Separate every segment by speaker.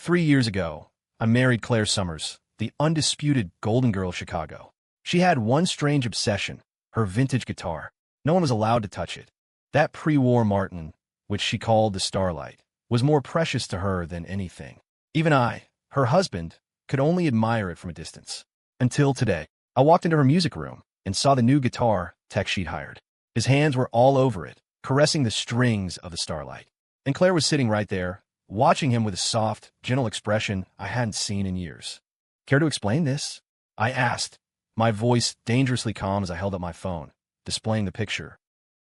Speaker 1: 3 years ago, I married Claire Summers, the undisputed Golden Girl of Chicago. She had one strange obsession, her vintage guitar. No one was allowed to touch it. That pre-war Martin, which she called the Starlight, was more precious to her than anything. Even I, her husband, could only admire it from a distance. Until today, I walked into her music room and saw the new guitar tech she'd hired. His hands were all over it, caressing the strings of the Starlight. And Claire was sitting right there, watching him with a soft, gentle expression I hadn't seen in years. Care to explain this? I asked, my voice dangerously calm as I held up my phone, displaying the picture.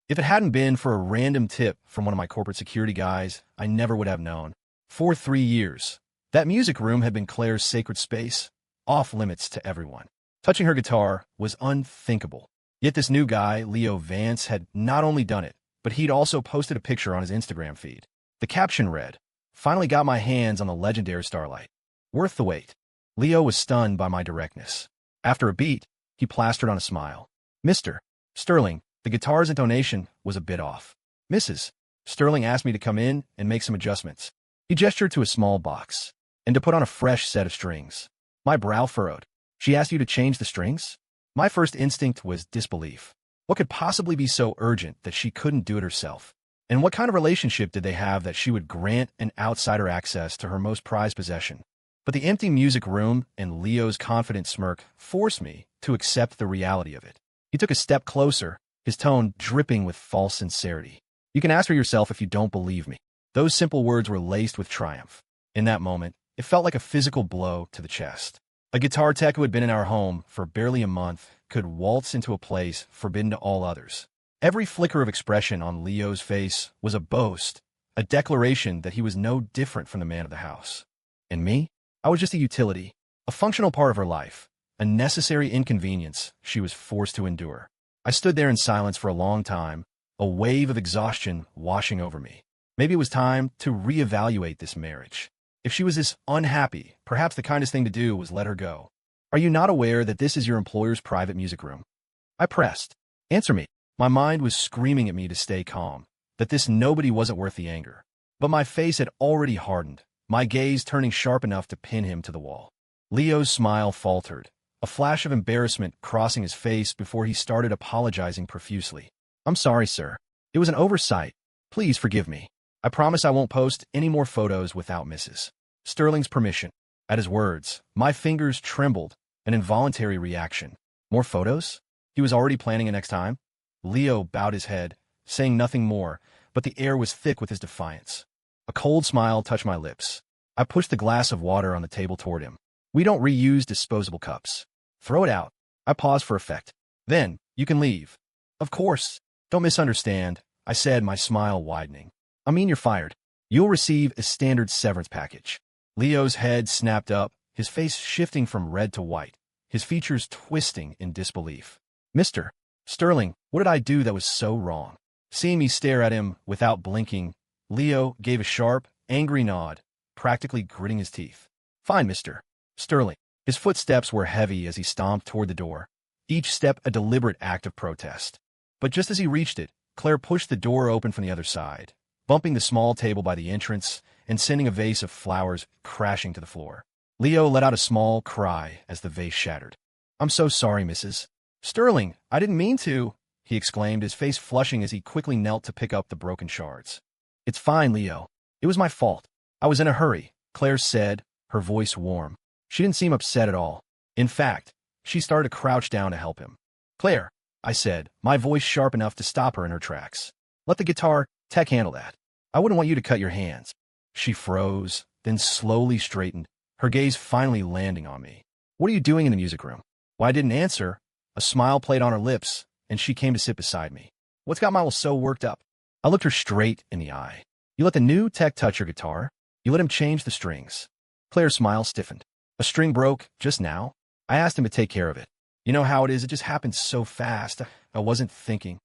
Speaker 1: If it hadn't been for a random tip from one of my corporate security guys, I never would have known. For 3 years, that music room had been Claire's sacred space, off limits to everyone. Touching her guitar was unthinkable. Yet this new guy, Leo Vance, had not only done it, but he'd also posted a picture on his Instagram feed. The caption read, "Finally got my hands on the legendary Starlight. Worth the wait." Leo was stunned by my directness. After a beat, he plastered on a smile. "Mr. Sterling, the guitar's intonation was a bit off. Mrs. Sterling asked me to come in and make some adjustments." He gestured to a small box, and to put on a fresh set of strings. My brow furrowed. "She asked you to change the strings?" My first instinct was disbelief. What could possibly be so urgent that she couldn't do it herself? And what kind of relationship did they have that she would grant an outsider access to her most prized possession? But the empty music room and Leo's confident smirk forced me to accept the reality of it. He took a step closer, his tone dripping with false sincerity. "You can ask her yourself if you don't believe me." Those simple words were laced with triumph. In that moment, it felt like a physical blow to the chest. A guitar tech who had been in our home for barely a month could waltz into a place forbidden to all others. Every flicker of expression on Leo's face was a boast, a declaration that he was no different from the man of the house. And me? I was just a utility, a functional part of her life, a necessary inconvenience she was forced to endure. I stood there in silence for a long time, a wave of exhaustion washing over me. Maybe it was time to reevaluate this marriage. If she was this unhappy, perhaps the kindest thing to do was let her go. "Are you not aware that this is your employer's private music room?" I pressed. "Answer me." My mind was screaming at me to stay calm, that this nobody wasn't worth the anger. But my face had already hardened, my gaze turning sharp enough to pin him to the wall. Leo's smile faltered, a flash of embarrassment crossing his face before he started apologizing profusely. "I'm sorry, sir. It was an oversight. Please forgive me. I promise I won't post any more photos without Mrs. Sterling's permission." At his words, my fingers trembled, an involuntary reaction. More photos? He was already planning it next time? Leo bowed his head, saying nothing more, but the air was thick with his defiance. A cold smile touched my lips. I pushed the glass of water on the table toward him. "We don't reuse disposable cups. Throw it out." I paused for effect. "Then, you can leave." "Of course. Don't misunderstand," I said, my smile widening. "I mean you're fired. You'll receive a standard severance package." Leo's head snapped up, his face shifting from red to white, his features twisting in disbelief. "Mr. Sterling, what did I do that was so wrong?" Seeing me stare at him without blinking, Leo gave a sharp, angry nod, practically gritting his teeth. "Fine, Mr. Sterling." His footsteps were heavy as he stomped toward the door, each step a deliberate act of protest. But just as he reached it, Claire pushed the door open from the other side, bumping the small table by the entrance and sending a vase of flowers crashing to the floor. Leo let out a small cry as the vase shattered. "I'm so sorry, Mrs. Sterling. I didn't mean to," he exclaimed, his face flushing as he quickly knelt to pick up the broken shards. "It's fine, Leo. It was my fault. I was in a hurry," Claire said, her voice warm. She didn't seem upset at all. In fact, she started to crouch down to help him. "Claire," I said, my voice sharp enough to stop her in her tracks. "Let the guitar tech handle that. I wouldn't want you to cut your hands." She froze, then slowly straightened, her gaze finally landing on me. "What are you doing in the music room?" Well, I didn't answer. A smile played on her lips, and she came to sit beside me. "What's got Miles so worked up?" I looked her straight in the eye. "You let the new tech touch your guitar? You let him change the strings?" Claire's smile stiffened. "A string broke just now. I asked him to take care of it. You know how it is, it just happened so fast. I wasn't thinking."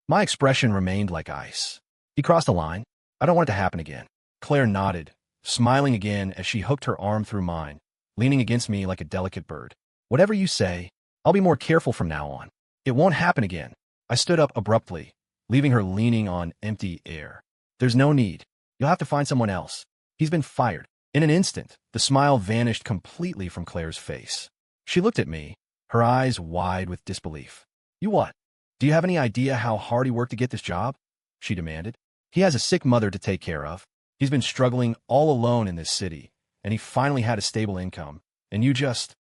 Speaker 1: My expression remained like ice. "He crossed the line. I don't want it to happen again." Claire nodded, smiling again as she hooked her arm through mine, leaning against me like a delicate bird. "Whatever you say, I'll be more careful from now on. It won't happen again." I stood up abruptly, leaving her leaning on empty air. "There's no need. You'll have to find someone else. He's been fired." In an instant, the smile vanished completely from Claire's face. She looked at me, her eyes wide with disbelief. You what? Do you have any idea how hard he worked to get this job? She demanded. He has a sick mother to take care of. He's been struggling all alone in this city, and he finally had a stable income. And you just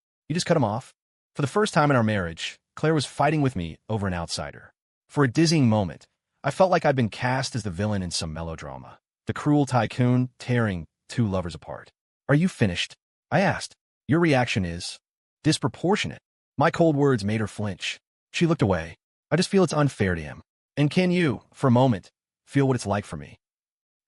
Speaker 1: cut him off? For the first time in our marriage, Claire was fighting with me over an outsider. For a dizzying moment, I felt like I'd been cast as the villain in some melodrama, the cruel tycoon tearing two lovers apart. Are you finished? I asked. Your reaction is disproportionate. My cold words made her flinch. She looked away. I just feel it's unfair to him. And can you, for a moment, feel what it's like for me?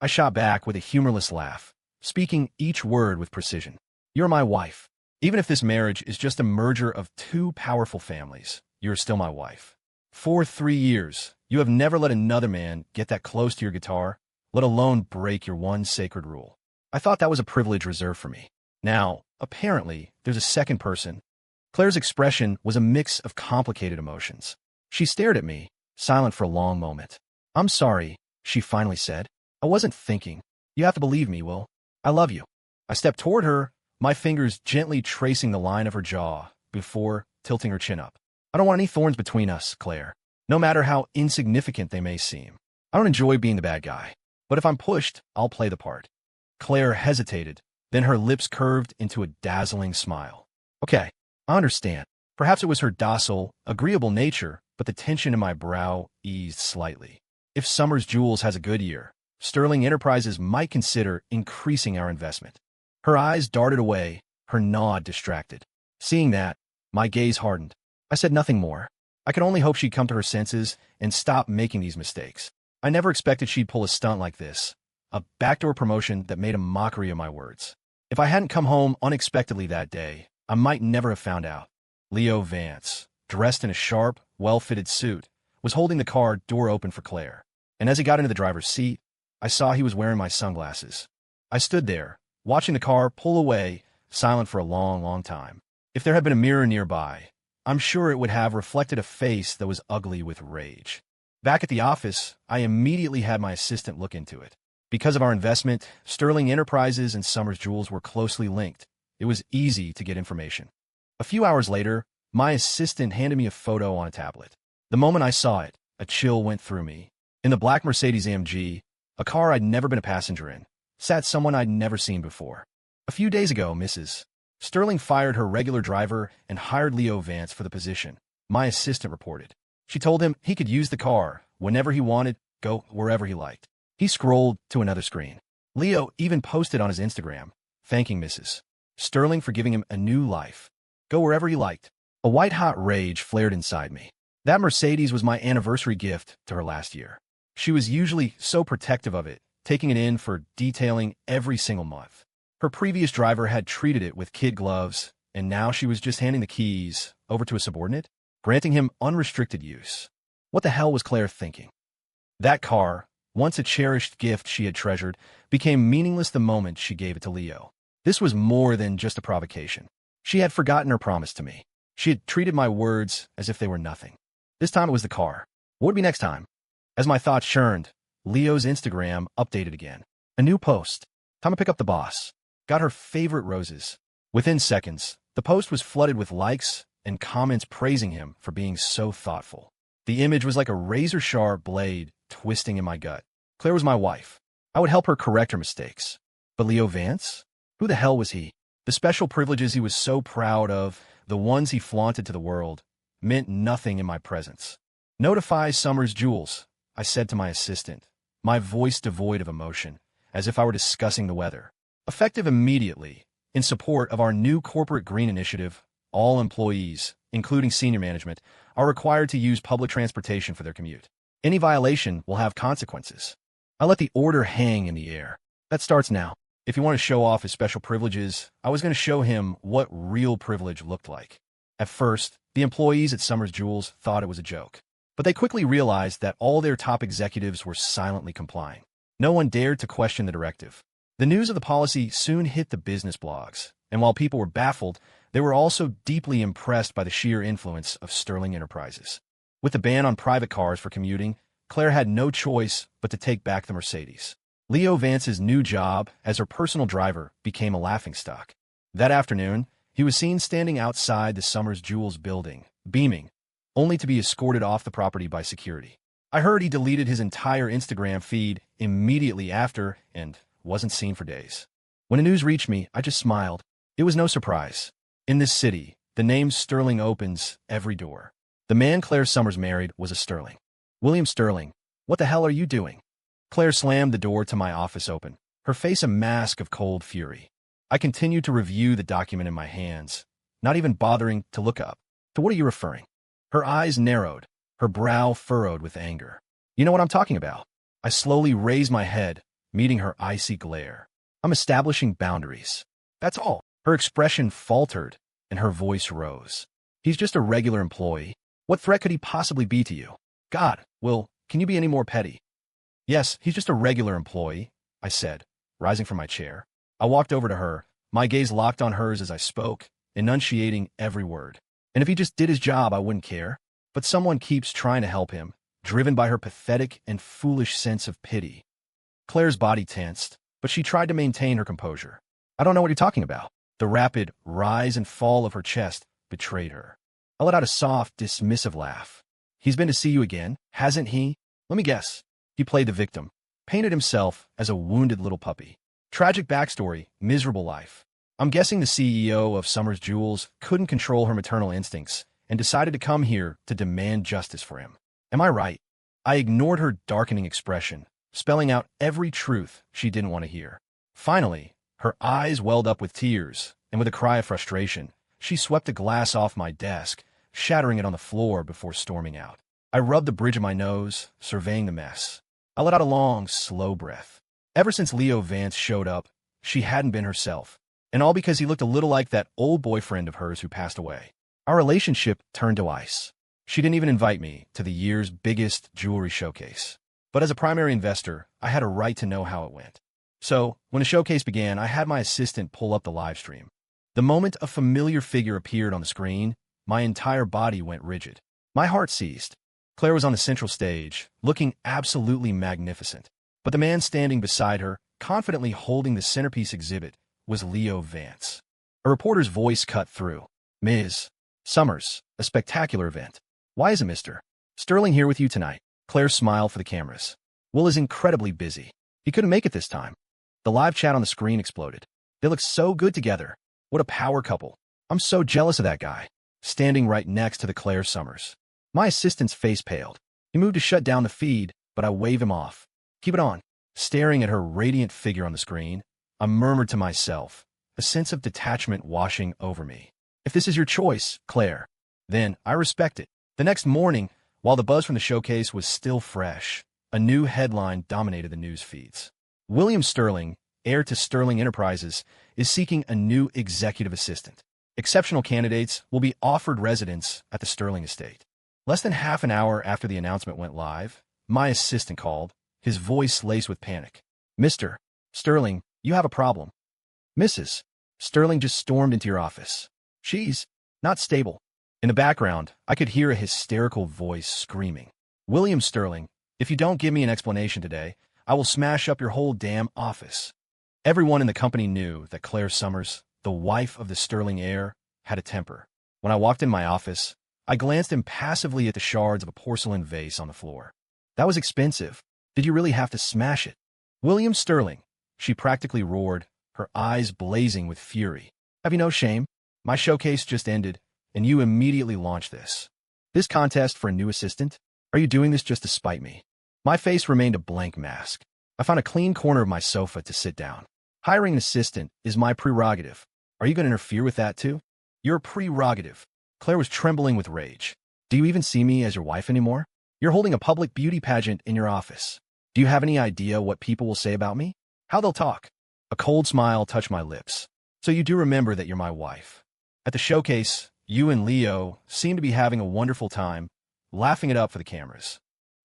Speaker 1: I shot back with a humorless laugh, speaking each word with precision. You're my wife. Even if this marriage is just a merger of two powerful families, you're still my wife. For 3 years, you have never let another man get that close to your guitar, let alone break your one sacred rule. I thought that was a privilege reserved for me. Now, apparently, there's a second person. Claire's expression was a mix of complicated emotions. She stared at me, silent for a long moment. I'm sorry, she finally said. I wasn't thinking. You have to believe me, Will. I love you. I stepped toward her, my fingers gently tracing the line of her jaw before tilting her chin up. I don't want any thorns between us, Claire, no matter how insignificant they may seem. I don't enjoy being the bad guy, but if I'm pushed, I'll play the part. Claire hesitated, then her lips curved into a dazzling smile. Okay, I understand. Perhaps it was her docile, agreeable nature, but the tension in my brow eased slightly. If Summers Jewels has a good year, Sterling Enterprises might consider increasing our investment. Her eyes darted away, her nod distracted. Seeing that, my gaze hardened. I said nothing more. I could only hope she'd come to her senses and stop making these mistakes. I never expected she'd pull a stunt like this, a backdoor promotion that made a mockery of my words. If I hadn't come home unexpectedly that day, I might never have found out. Leo Vance, dressed in a sharp, well-fitted suit, was holding the car door open for Claire. And as he got into the driver's seat, I saw he was wearing my sunglasses. I stood there, watching the car pull away, silent for a long, long time. If there had been a mirror nearby, I'm sure it would have reflected a face that was ugly with rage. Back at the office, I immediately had my assistant look into it. Because of our investment, Sterling Enterprises and Summers Jewels were closely linked. It was easy to get information. A few hours later, my assistant handed me a photo on a tablet. The moment I saw it, a chill went through me. In the black Mercedes-AMG, a car I'd never been a passenger in, sat someone I'd never seen before. A few days ago, Mrs. Sterling fired her regular driver and hired Leo Vance for the position, my assistant reported. She told him he could use the car whenever he wanted, go wherever he liked. He scrolled to another screen. Leo even posted on his Instagram, thanking Mrs. Sterling for giving him a new life. Go wherever he liked. A white-hot rage flared inside me. That Mercedes was my anniversary gift to her last year. She was usually so protective of it, taking it in for detailing every single month. Her previous driver had treated it with kid gloves, and now she was just handing the keys over to a subordinate, granting him unrestricted use. What the hell was Claire thinking? That car, once a cherished gift she had treasured, became meaningless the moment she gave it to Leo. This was more than just a provocation. She had forgotten her promise to me. She had treated my words as if they were nothing. This time it was the car. What would be next time? As my thoughts churned, Leo's Instagram updated again. A new post. Time to pick up the boss. Got her favorite roses. Within seconds, the post was flooded with likes and comments praising him for being so thoughtful. The image was like a razor-sharp blade twisting in my gut. Claire was my wife. I would help her correct her mistakes. But Leo Vance? Who the hell was he? The special privileges he was so proud of, the ones he flaunted to the world, meant nothing in my presence. Notify Summers Jewels, I said to my assistant, my voice devoid of emotion, as if I were discussing the weather. Effective immediately, in support of our new corporate green initiative, all employees, including senior management, are required to use public transportation for their commute. Any violation will have consequences. I let the order hang in the air. That starts now. If you want to show off his special privileges, I was going to show him what real privilege looked like. At first, the employees at Summers Jewels thought it was a joke. But they quickly realized that all their top executives were silently complying. No one dared to question the directive. The news of the policy soon hit the business blogs, and while people were baffled, they were also deeply impressed by the sheer influence of Sterling Enterprises. With the ban on private cars for commuting, Claire had no choice but to take back the Mercedes. Leo Vance's new job as her personal driver became a laughingstock. That afternoon, he was seen standing outside the Summers Jewels building, beaming, only to be escorted off the property by security. I heard he deleted his entire Instagram feed immediately after and wasn't seen for days. When the news reached me, I just smiled. It was no surprise. In this city, the name Sterling opens every door. The man Claire Summers married was a Sterling. William Sterling, what the hell are you doing? Claire slammed the door to my office open, her face a mask of cold fury. I continued to review the document in my hands, not even bothering to look up. To what are you referring? Her eyes narrowed, her brow furrowed with anger. You know what I'm talking about. I slowly raised my head, meeting her icy glare. I'm establishing boundaries. That's all. Her expression faltered, and her voice rose. He's just a regular employee. What threat could he possibly be to you? God, Will, can you be any more petty? Yes, he's just a regular employee, I said, rising from my chair. I walked over to her, my gaze locked on hers as I spoke, enunciating every word. And if he just did his job, I wouldn't care. But someone keeps trying to help him, driven by her pathetic and foolish sense of pity. Claire's body tensed, but she tried to maintain her composure. I don't know what you're talking about. The rapid rise and fall of her chest betrayed her. I let out a soft, dismissive laugh. He's been to see you again, hasn't he? Let me guess. He played the victim, painted himself as a wounded little puppy. Tragic backstory, miserable life. I'm guessing the CEO of Summers Jewels couldn't control her maternal instincts and decided to come here to demand justice for him. Am I right? I ignored her darkening expression, spelling out every truth she didn't want to hear. Finally, her eyes welled up with tears, and with a cry of frustration, she swept a glass off my desk, shattering it on the floor before storming out. I rubbed the bridge of my nose, surveying the mess. I let out a long, slow breath. Ever since Leo Vance showed up, she hadn't been herself, and all because he looked a little like that old boyfriend of hers who passed away. Our relationship turned to ice. She didn't even invite me to the year's biggest jewelry showcase. But as a primary investor, I had a right to know how it went. So, when the showcase began, I had my assistant pull up the live stream. The moment a familiar figure appeared on the screen, my entire body went rigid. My heart seized. Claire was on the central stage, looking absolutely magnificent. But the man standing beside her, confidently holding the centerpiece exhibit, was Leo Vance. A reporter's voice cut through. Ms. Summers, a spectacular event. Why isn't Mr. Sterling here with you tonight? Claire smiled for the cameras. Will is incredibly busy. He couldn't make it this time. The live chat on the screen exploded. They look so good together. What a power couple. I'm so jealous of that guy. Standing right next to the Claire Summers. My assistant's face paled. He moved to shut down the feed, but I waved him off. Keep it on. Staring at her radiant figure on the screen, I murmured to myself, a sense of detachment washing over me. If this is your choice, Claire, then I respect it. The next morning, while the buzz from the showcase was still fresh, a new headline dominated the news feeds. William Sterling, heir to Sterling Enterprises, is seeking a new executive assistant. Exceptional candidates will be offered residence at the Sterling estate. Less than half an hour after the announcement went live, my assistant called, his voice laced with panic. Mr. Sterling, you have a problem. Mrs. Sterling just stormed into your office. She's not stable. In the background, I could hear a hysterical voice screaming. William Sterling, if you don't give me an explanation today, I will smash up your whole damn office. Everyone in the company knew that Claire Summers, the wife of the Sterling heir, had a temper. When I walked in my office, I glanced impassively at the shards of a porcelain vase on the floor. That was expensive. Did you really have to smash it? William Sterling, she practically roared, her eyes blazing with fury. Have you no shame? My showcase just ended, and you immediately launched this. This contest for a new assistant? Are you doing this just to spite me? My face remained a blank mask. I found a clean corner of my sofa to sit down. Hiring an assistant is my prerogative. Are you going to interfere with that too? Your prerogative. Claire was trembling with rage. Do you even see me as your wife anymore? You're holding a public beauty pageant in your office. Do you have any idea what people will say about me? How they'll talk? A cold smile touched my lips. So you do remember that you're my wife. At the showcase, you and Leo seemed to be having a wonderful time, laughing it up for the cameras.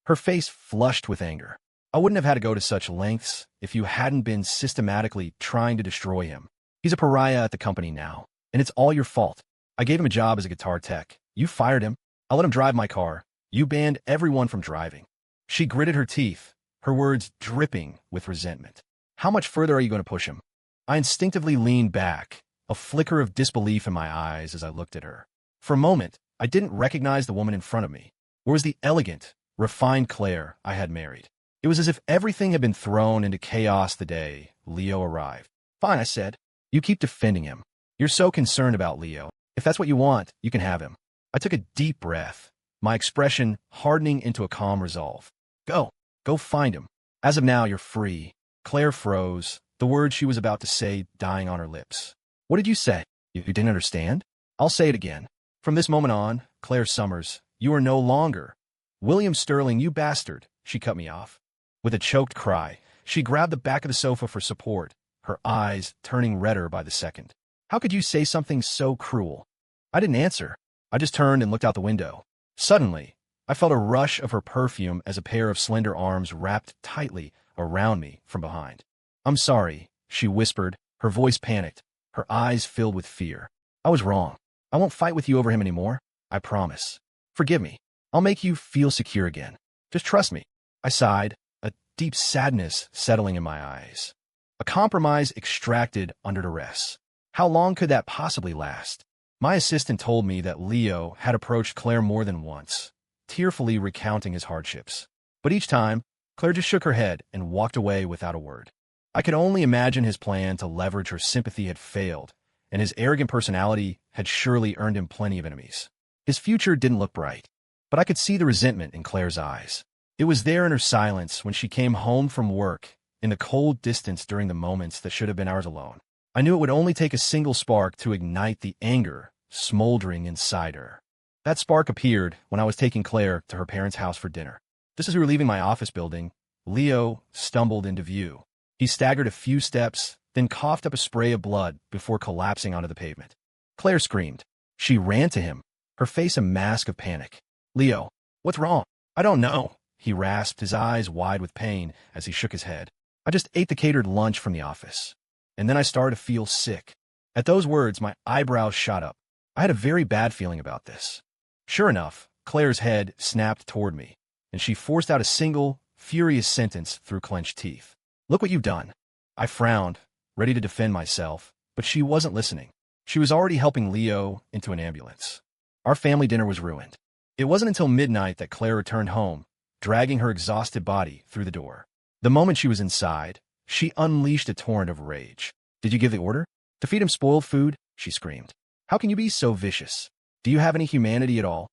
Speaker 1: Her face flushed with anger. I wouldn't have had to go to such lengths if you hadn't been systematically trying to destroy him. He's a pariah at the company now, and it's all your fault. I gave him a job as a guitar tech. You fired him. I let him drive my car. You banned everyone from driving. She gritted her teeth, her words dripping with resentment. How much further are you going to push him? I instinctively leaned back, a flicker of disbelief in my eyes as I looked at her. For a moment, I didn't recognize the woman in front of me. Where was the elegant, refined Claire I had married? It was as if everything had been thrown into chaos the day Leo arrived. Fine, I said. You keep defending him. You're so concerned about Leo. If that's what you want, you can have him. I took a deep breath, my expression hardening into a calm resolve. Go find him. As of now, you're free. Claire froze, the words she was about to say dying on her lips. What did you say? You didn't understand? I'll say it again. From this moment on, Claire Summers, you are no longer. William Sterling, you bastard, she cut me off. With a choked cry, she grabbed the back of the sofa for support, her eyes turning redder by the second. How could you say something so cruel? I didn't answer. I just turned and looked out the window. Suddenly, I felt a rush of her perfume as a pair of slender arms wrapped tightly around me from behind. I'm sorry, she whispered, her voice panicked, her eyes filled with fear. I was wrong. I won't fight with you over him anymore. I promise. Forgive me. I'll make you feel secure again. Just trust me. I sighed, a deep sadness settling in my eyes. A compromise extracted under duress. How long could that possibly last? My assistant told me that Leo had approached Claire more than once, tearfully recounting his hardships. But each time, Claire just shook her head and walked away without a word. I could only imagine his plan to leverage her sympathy had failed, and his arrogant personality had surely earned him plenty of enemies. His future didn't look bright, but I could see the resentment in Claire's eyes. It was there in her silence when she came home from work, in the cold distance during the moments that should have been ours alone. I knew it would only take a single spark to ignite the anger smoldering inside her. That spark appeared when I was taking Claire to her parents' house for dinner. Just as we were leaving my office building, Leo stumbled into view. He staggered a few steps, then coughed up a spray of blood before collapsing onto the pavement. Claire screamed. She ran to him, her face a mask of panic. Leo, what's wrong? I don't know, he rasped, his eyes wide with pain as he shook his head. I just ate the catered lunch from the office. And then I started to feel sick. At those words, my eyebrows shot up. I had a very bad feeling about this. Sure enough, Claire's head snapped toward me, and she forced out a single, furious sentence through clenched teeth. Look what you've done. I frowned, ready to defend myself, but she wasn't listening. She was already helping Leo into an ambulance. Our family dinner was ruined. It wasn't until midnight that Claire returned home, dragging her exhausted body through the door. The moment she was inside, she unleashed a torrent of rage. Did you give the order? To feed him spoiled food? She screamed. How can you be so vicious? Do you have any humanity at all?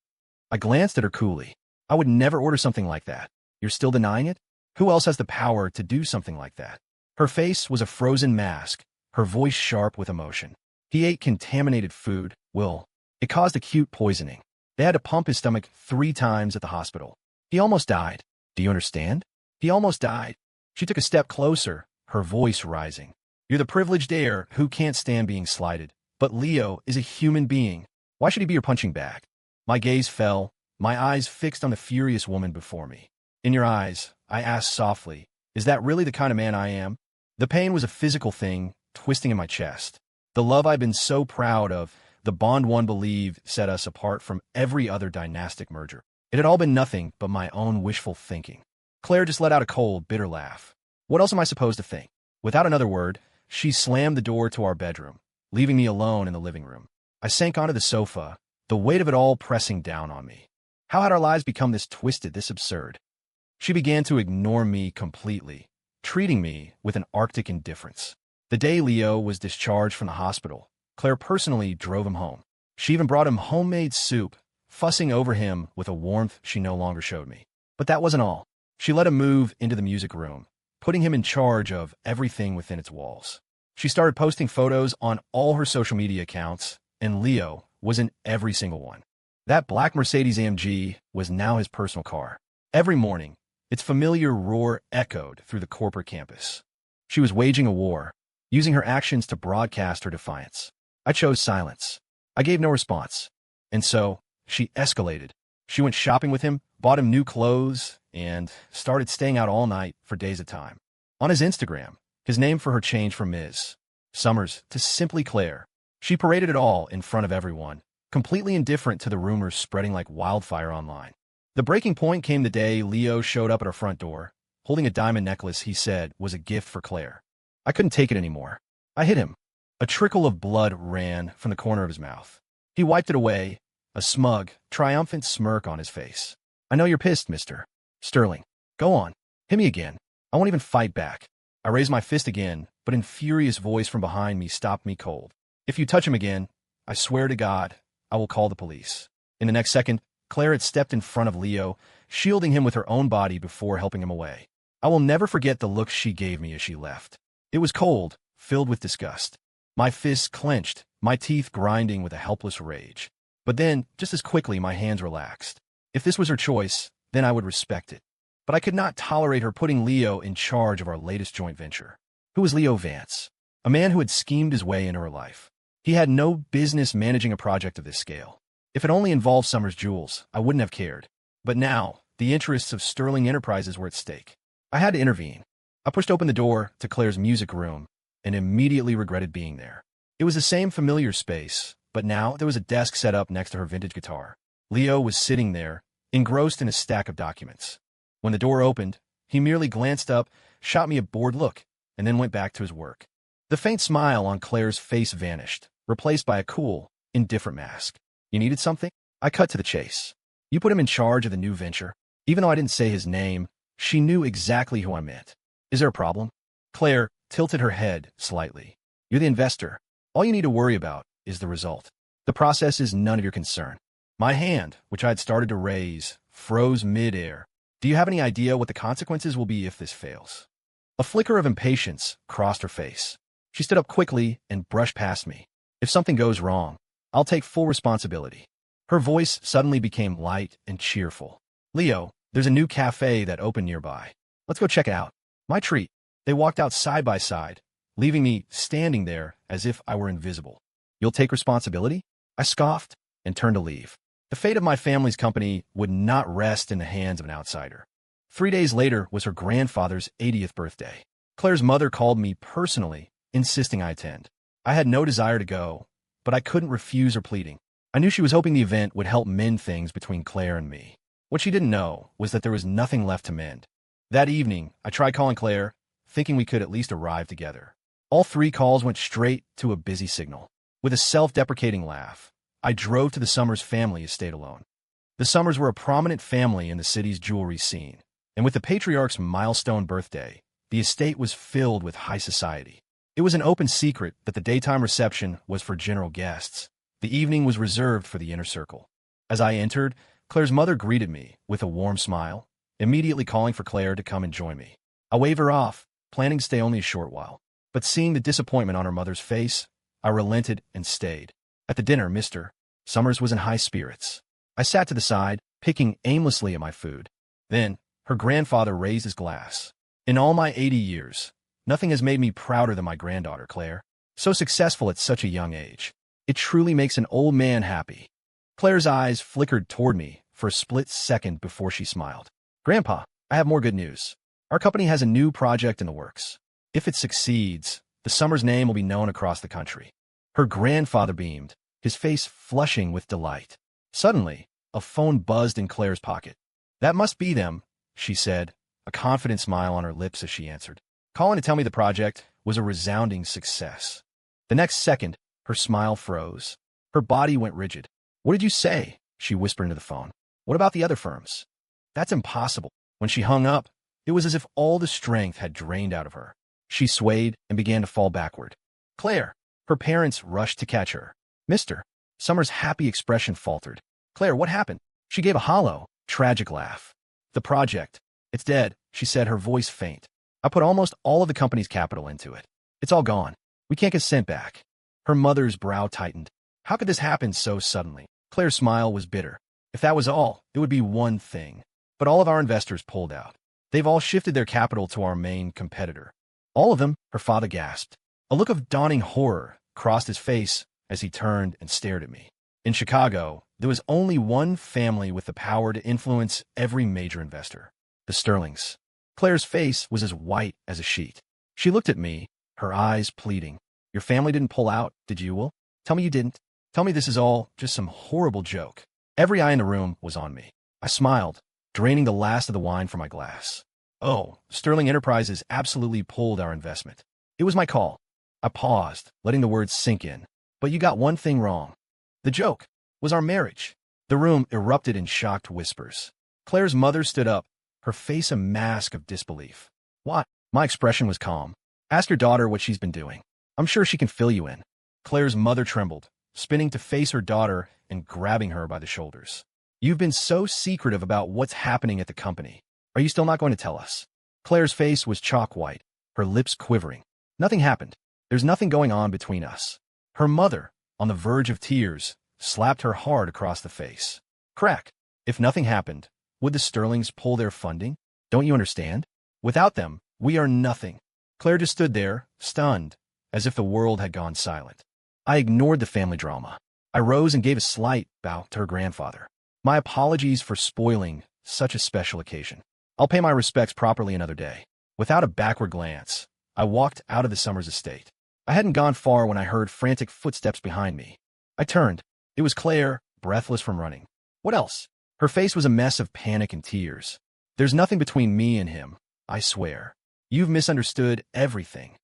Speaker 1: I glanced at her coolly. I would never order something like that. You're still denying it? Who else has the power to do something like that? Her face was a frozen mask, her voice sharp with emotion. He ate contaminated food. Will. It caused acute poisoning. They had to pump his stomach 3 times at the hospital. He almost died. Do you understand? He almost died. She took a step closer, her voice rising. You're the privileged heir who can't stand being slighted. But Leo is a human being. Why should he be your punching bag? My gaze fell, my eyes fixed on the furious woman before me. In your eyes, I asked softly, is that really the kind of man I am? The pain was a physical thing, twisting in my chest. The love I'd been so proud of, the bond one believed set us apart from every other dynastic merger. It had all been nothing but my own wishful thinking. Claire just let out a cold, bitter laugh. What else am I supposed to think? Without another word, she slammed the door to our bedroom, leaving me alone in the living room. I sank onto the sofa, the weight of it all pressing down on me. How had our lives become this twisted, this absurd? She began to ignore me completely, treating me with an arctic indifference. The day Leo was discharged from the hospital, Claire personally drove him home. She even brought him homemade soup, fussing over him with a warmth she no longer showed me. But that wasn't all. She let him move into the music room, putting him in charge of everything within its walls. She started posting photos on all her social media accounts, and Leo was in every single one. That black Mercedes-AMG was now his personal car. Every morning, its familiar roar echoed through the corporate campus. She was waging a war, using her actions to broadcast her defiance. I chose silence. I gave no response. And so, she escalated. She went shopping with him, bought him new clothes, and started staying out all night for days at a time. On his Instagram, his name for her changed from Ms. Summers to simply Claire. She paraded it all in front of everyone, completely indifferent to the rumors spreading like wildfire online. The breaking point came the day Leo showed up at our front door, holding a diamond necklace he said was a gift for Claire. I couldn't take it anymore. I hit him. A trickle of blood ran from the corner of his mouth. He wiped it away, a smug, triumphant smirk on his face. I know you're pissed, Mr. Sterling. Go on. Hit me again. I won't even fight back. I raised my fist again, but an furious voice from behind me stopped me cold. If you touch him again, I swear to God, I will call the police. In the next second, Claire had stepped in front of Leo, shielding him with her own body before helping him away. I will never forget the look she gave me as she left. It was cold, filled with disgust. My fists clenched, my teeth grinding with a helpless rage. But then, just as quickly, my hands relaxed. If this was her choice, then I would respect it. But I could not tolerate her putting Leo in charge of our latest joint venture. Who was Leo Vance? A man who had schemed his way into her life. He had no business managing a project of this scale. If it only involved Summers' jewels, I wouldn't have cared. But now, the interests of Sterling Enterprises were at stake. I had to intervene. I pushed open the door to Claire's music room and immediately regretted being there. It was the same familiar space, but now there was a desk set up next to her vintage guitar. Leo was sitting there, engrossed in a stack of documents. When the door opened, he merely glanced up, shot me a bored look, and then went back to his work. The faint smile on Claire's face vanished, replaced by a cool, indifferent mask. You needed something? I cut to the chase. You put him in charge of the new venture. Even though I didn't say his name, she knew exactly who I meant. Is there a problem? Claire tilted her head slightly. You're the investor. All you need to worry about is the result. The process is none of your concern. My hand, which I had started to raise, froze mid-air. Do you have any idea what the consequences will be if this fails? A flicker of impatience crossed her face. She stood up quickly and brushed past me. If something goes wrong, I'll take full responsibility. Her voice suddenly became light and cheerful. Leo, there's a new cafe that opened nearby. Let's go check it out. My treat. They walked out side by side, leaving me standing there as if I were invisible. You'll take responsibility? I scoffed and turned to leave. The fate of my family's company would not rest in the hands of an outsider. 3 days later was her grandfather's 80th birthday. Claire's mother called me personally, insisting I attend. I had no desire to go, but I couldn't refuse her pleading. I knew she was hoping the event would help mend things between Claire and me. What she didn't know was that there was nothing left to mend. That evening, I tried calling Claire, thinking we could at least arrive together. All 3 calls went straight to a busy signal. With a self-deprecating laugh, I drove to the Summers family estate alone. The Summers were a prominent family in the city's jewelry scene, and with the patriarch's milestone birthday, the estate was filled with high society. It was an open secret that the daytime reception was for general guests. The evening was reserved for the inner circle. As I entered, Claire's mother greeted me with a warm smile, immediately calling for Claire to come and join me. I waved her off, planning to stay only a short while. But seeing the disappointment on her mother's face, I relented and stayed. At the dinner, Mr. Summers was in high spirits. I sat to the side, picking aimlessly at my food. Then, her grandfather raised his glass. In all my 80 years, nothing has made me prouder than my granddaughter, Claire. So successful at such a young age. It truly makes an old man happy. Claire's eyes flickered toward me for a split second before she smiled. Grandpa, I have more good news. Our company has a new project in the works. If it succeeds, the Summers name will be known across the country. Her grandfather beamed, his face flushing with delight. Suddenly, a phone buzzed in Claire's pocket. That must be them, she said, a confident smile on her lips as she answered. Calling to tell me the project was a resounding success. The next second, her smile froze. Her body went rigid. What did you say? She whispered into the phone. What about the other firms? That's impossible. When she hung up, it was as if all the strength had drained out of her. She swayed and began to fall backward. Claire! Her parents rushed to catch her. Mr. Summers' happy expression faltered. Claire, what happened? She gave a hollow, tragic laugh. The project. It's dead, she said, her voice faint. I put almost all of the company's capital into it. It's all gone. We can't get sent back. Her mother's brow tightened. How could this happen so suddenly? Claire's smile was bitter. If that was all, it would be one thing. But all of our investors pulled out. They've all shifted their capital to our main competitor. All of them, her father gasped. A look of dawning horror crossed his face as he turned and stared at me. In Chicago, there was only one family with the power to influence every major investor. The Sterlings. Claire's face was as white as a sheet. She looked at me, her eyes pleading. Your family didn't pull out, did you, Will? Tell me you didn't. Tell me this is all just some horrible joke. Every eye in the room was on me. I smiled, draining the last of the wine from my glass. Oh, Sterling Enterprises absolutely pulled our investment. It was my call. I paused, letting the words sink in. But you got one thing wrong. The joke was our marriage. The room erupted in shocked whispers. Claire's mother stood up, her face a mask of disbelief. What? My expression was calm. Ask your daughter what she's been doing. I'm sure she can fill you in. Claire's mother trembled, spinning to face her daughter and grabbing her by the shoulders. You've been so secretive about what's happening at the company. Are you still not going to tell us? Claire's face was chalk white, her lips quivering. Nothing happened. There's nothing going on between us. Her mother, on the verge of tears, slapped her hard across the face. Crack. If nothing happened, would the Sterlings pull their funding? Don't you understand? Without them, we are nothing. Claire just stood there, stunned, as if the world had gone silent. I ignored the family drama. I rose and gave a slight bow to her grandfather. My apologies for spoiling such a special occasion. I'll pay my respects properly another day. Without a backward glance, I walked out of the Summers estate. I hadn't gone far when I heard frantic footsteps behind me. I turned. It was Claire, breathless from running. What else? Her face was a mess of panic and tears. There's nothing between me and him, I swear. You've misunderstood everything.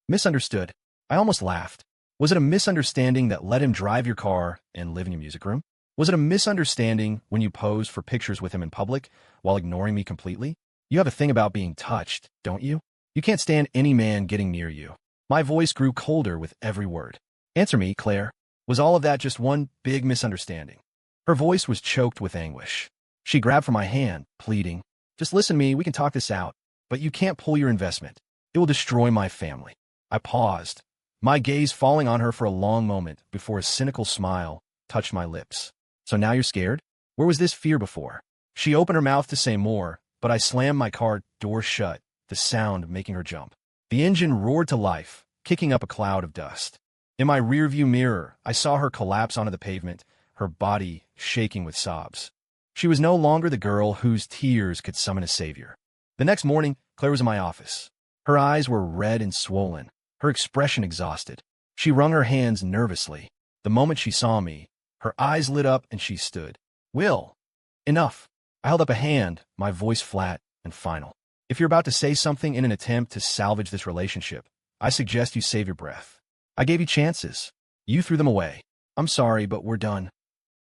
Speaker 1: Misunderstood? I almost laughed. Was it a misunderstanding that let him drive your car and live in your music room? Was it a misunderstanding when you posed for pictures with him in public while ignoring me completely? You have a thing about being touched, don't you? You can't stand any man getting near you. My voice grew colder with every word. Answer me, Claire. Was all of that just one big misunderstanding? Her voice was choked with anguish. She grabbed for my hand, pleading, just listen to me, we can talk this out. But you can't pull your investment. It will destroy my family. I paused, my gaze falling on her for a long moment before a cynical smile touched my lips. So now you're scared? Where was this fear before? She opened her mouth to say more, but I slammed my car door shut, the sound making her jump. The engine roared to life, kicking up a cloud of dust. In my rearview mirror, I saw her collapse onto the pavement, her body shaking with sobs. She was no longer the girl whose tears could summon a savior. The next morning, Claire was in my office. Her eyes were red and swollen, her expression exhausted. She wrung her hands nervously. The moment she saw me, her eyes lit up and she stood. Will. Enough. I held up a hand, my voice flat and final. If you're about to say something in an attempt to salvage this relationship, I suggest you save your breath. I gave you chances. You threw them away. I'm sorry, but we're done.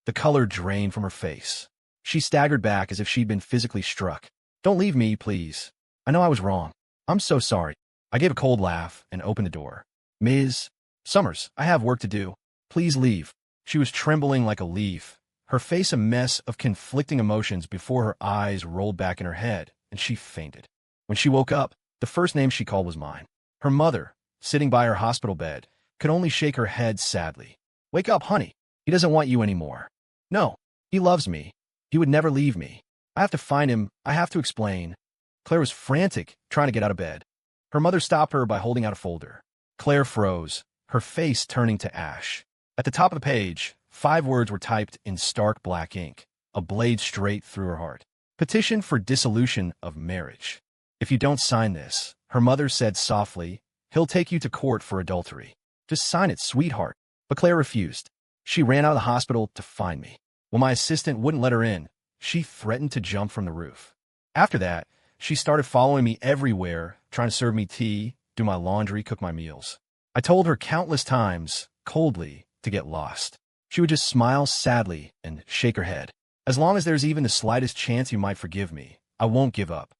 Speaker 1: The color drained from her face. She staggered back as if she'd been physically struck. Don't leave me, please. I know I was wrong. I'm so sorry. I gave a cold laugh and opened the door. Ms. Summers, I have work to do. Please leave. She was trembling like a leaf, her face a mess of conflicting emotions before her eyes rolled back in her head, and she fainted. When she woke up, the first name she called was mine. Her mother, sitting by her hospital bed, could only shake her head sadly. Wake up, honey. He doesn't want you anymore. No, he loves me. He would never leave me. I have to find him. I have to explain. Claire was frantic, trying to get out of bed. Her mother stopped her by holding out a folder. Claire froze, her face turning to ash. At the top of the page, 5 words were typed in stark black ink, a blade straight through her heart. Petition for dissolution of marriage. If you don't sign this, her mother said softly, he'll take you to court for adultery. Just sign it, sweetheart. But Claire refused. She ran out of the hospital to find me. When my assistant wouldn't let her in, she threatened to jump from the roof. After that, she started following me everywhere, trying to serve me tea, do my laundry, cook my meals. I told her countless times, coldly, to get lost. She would just smile sadly and shake her head. As long as there's even the slightest chance you might forgive me, I won't give up.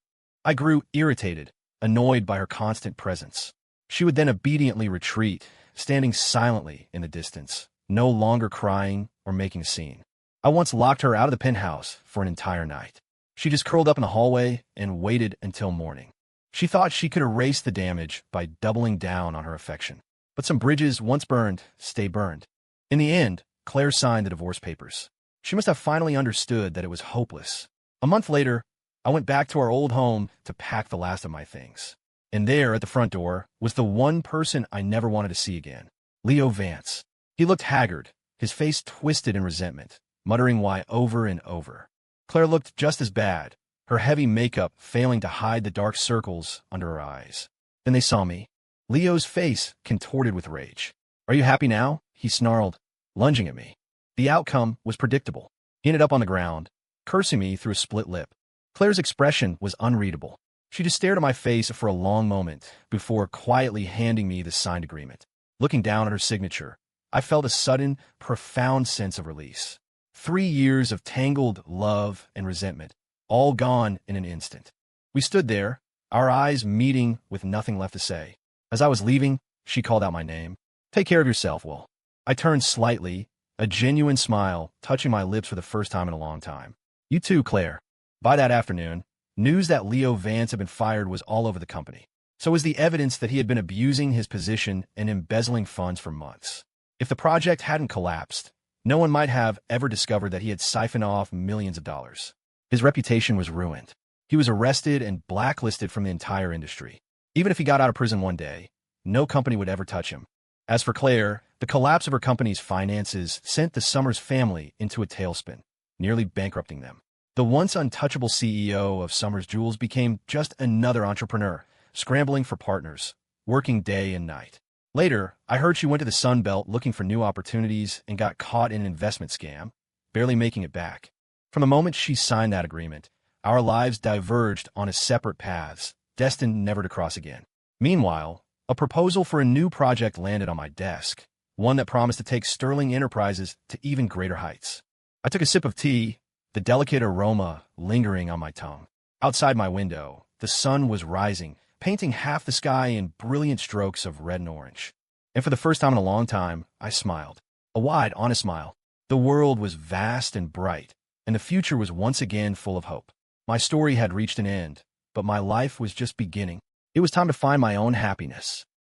Speaker 1: I grew irritated, annoyed by her constant presence. She would then obediently retreat, standing silently in the distance, no longer crying or making a scene. I once locked her out of the penthouse for an entire night. She just curled up in the hallway and waited until morning. She thought she could erase the damage by doubling down on her affection. But some bridges once burned stay burned. In the end, Claire signed the divorce papers. She must have finally understood that it was hopeless. A month later, I went back to our old home to pack the last of my things. And there, at the front door, was the one person I never wanted to see again, Leo Vance. He looked haggard, his face twisted in resentment, muttering why over and over. Claire looked just as bad, her heavy makeup failing to hide the dark circles under her eyes. Then they saw me. Leo's face contorted with rage. Are you happy now? He snarled, lunging at me. The outcome was predictable. He ended up on the ground, cursing me through a split lip. Claire's expression was unreadable. She just stared at my face for a long moment before quietly handing me the signed agreement. Looking down at her signature, I felt a sudden, profound sense of release. 3 years of tangled love and resentment, all gone in an instant. We stood there, our eyes meeting with nothing left to say. As I was leaving, she called out my name. "Take care of yourself, Will." I turned slightly, a genuine smile touching my lips for the first time in a long time. "You too, Claire." By that afternoon, news that Leo Vance had been fired was all over the company. So was the evidence that he had been abusing his position and embezzling funds for months. If the project hadn't collapsed, no one might have ever discovered that he had siphoned off millions of dollars. His reputation was ruined. He was arrested and blacklisted from the entire industry. Even if he got out of prison one day, no company would ever touch him. As for Claire, the collapse of her company's finances sent the Summers family into a tailspin, nearly bankrupting them. The once untouchable CEO of Summers Jewels became just another entrepreneur, scrambling for partners, working day and night. Later, I heard she went to the Sun Belt looking for new opportunities and got caught in an investment scam, barely making it back. From the moment she signed that agreement, our lives diverged on separate paths, destined never to cross again. Meanwhile, a proposal for a new project landed on my desk, one that promised to take Sterling Enterprises to even greater heights. I took a sip of tea, the delicate aroma lingering on my tongue. Outside my window, the sun was rising, painting half the sky in brilliant strokes of red and orange. And for the first time in a long time, I smiled. A wide, honest smile. The world was vast and bright, and the future was once again full of hope. My story had reached an end, but my life was just beginning. It was time to find my own happiness.